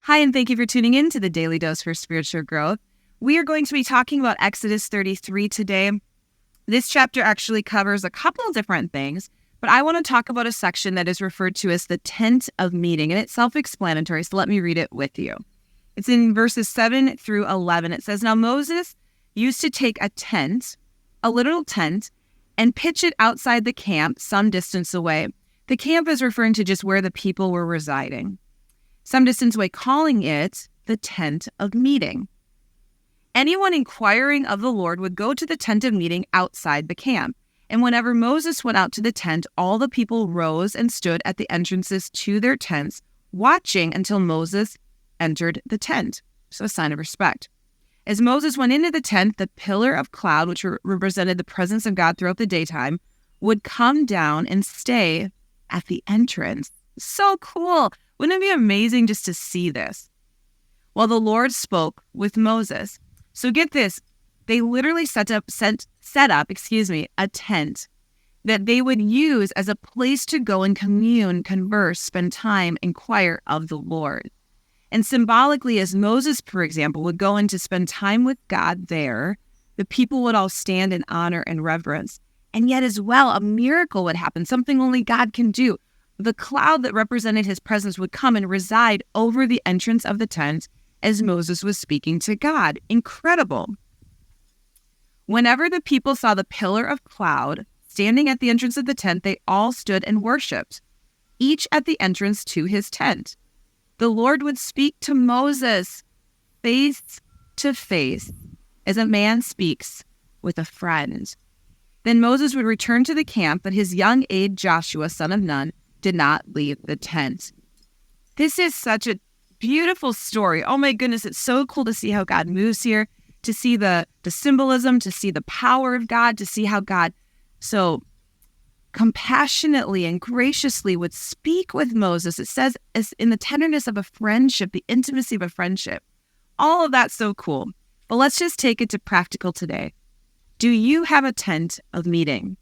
Hi, and thank you for tuning in to the Daily Dose for Spiritual Growth. We are going to be talking about Exodus 33 today. This chapter actually covers a couple of different things, but I want to talk about a section that is referred to as the tent of meeting, and it's self-explanatory, so let me read it with you. It's in verses 7 through 11. It says, "Now Moses used to take a tent, a literal tent, and pitch it outside the camp some distance away." The camp is referring to just where the people were residing. Some distance away, calling it the tent of meeting. Anyone inquiring of the Lord would go to the tent of meeting outside the camp. And whenever Moses went out to the tent, all the people rose and stood at the entrances to their tents, watching until Moses entered the tent. So a sign of respect. As Moses went into the tent, the pillar of cloud, which represented the presence of God throughout the daytime, would come down and stay at the entrance. So cool. Wouldn't it be amazing just to see this? While the Lord spoke with Moses. So get this, they literally set up a tent that they would use as a place to go and commune, converse, spend time, inquire of the Lord. And symbolically, as Moses, for example, would go in to spend time with God there, the people would all stand in honor and reverence. And yet as well, a miracle would happen, something only God can do. The cloud that represented his presence would come and reside over the entrance of the tent as Moses was speaking to God. Incredible. Whenever the people saw the pillar of cloud standing at the entrance of the tent, they all stood and worshiped, each at the entrance to his tent. The Lord would speak to Moses face to face as a man speaks with a friend. Then Moses would return to the camp, but his young aide Joshua, son of Nun, did not leave the tent. This is such a beautiful story. Oh my goodness, it's so cool to see how God moves here, to see the symbolism, to see the power of God, to see how God so compassionately and graciously would speak with Moses. It says as in the tenderness of a friendship, the intimacy of a friendship. All of that's so cool. But let's just take it to practical today. Do you have a tent of meeting?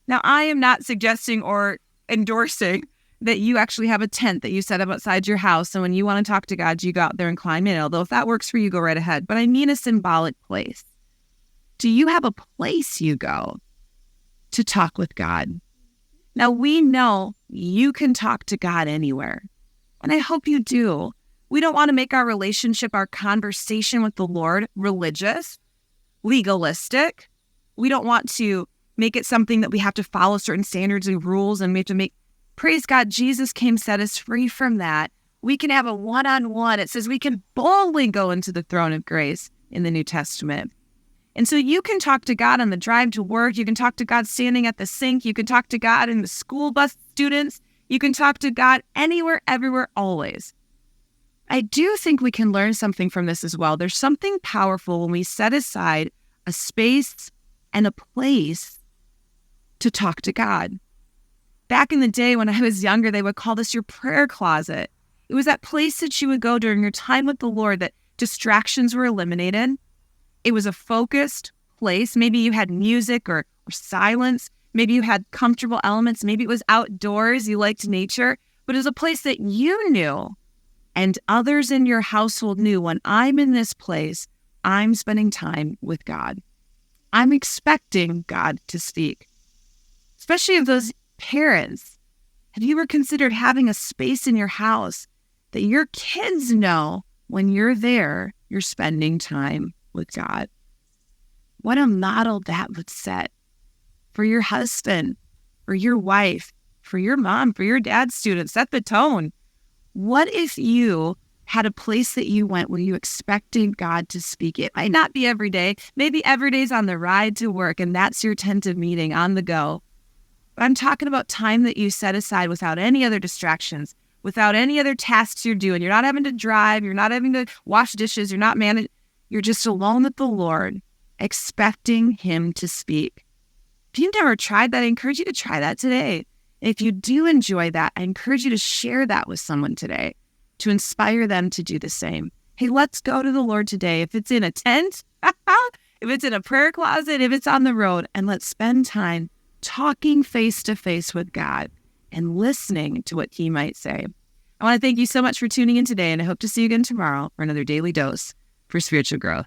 Now, I am not suggesting or endorsing that you actually have a tent that you set up outside your house. And when you want to talk to God, you go out there and climb in. Although if that works for you, go right ahead. But I mean a symbolic place. Do you have a place you go to talk with God? Now, we know you can talk to God anywhere. And I hope you do. We don't want to make our relationship, our conversation with the Lord, religious, legalistic. We don't want to make it something that we have to follow certain standards and rules, and we have to make, praise God, Jesus came, set us free from that. We can have a one-on-one. It says we can boldly go into the throne of grace in the New Testament. And so you can talk to God on the drive to work. You can talk to God standing at the sink. You can talk to God in the school bus students. You can talk to God anywhere, everywhere, always. I do think we can learn something from this as well. There's something powerful when we set aside a space and a place to talk to God. Back in the day when I was younger, they would call this your prayer closet. It was that place that you would go during your time with the Lord that distractions were eliminated. It was a focused place. Maybe you had music or silence. Maybe you had comfortable elements. Maybe it was outdoors. You liked nature. But it was a place that you knew and others in your household knew, when I'm in this place, I'm spending time with God. I'm expecting God to speak. Especially of those parents, have you ever considered having a space in your house that your kids know when you're there, you're spending time with God? What a model that would set for your husband, for your wife, for your mom, for your dad's students. Set the tone. What if you had a place that you went where you expected God to speak? It might not be every day. Maybe every day's on the ride to work, and that's your tent of meeting on the go. I'm talking about time that you set aside without any other distractions, without any other tasks you're doing. You're not having to drive. You're not having to wash dishes. You're not managing. You're just alone with the Lord, expecting him to speak. If you've never tried that, I encourage you to try that today. If you do enjoy that, I encourage you to share that with someone today to inspire them to do the same. Hey, let's go to the Lord today. If it's in a tent, if it's in a prayer closet, if it's on the road, and let's spend time talking face to face with God and listening to what he might say. I want to thank you so much for tuning in today, and I hope to see you again tomorrow for another daily dose for spiritual growth.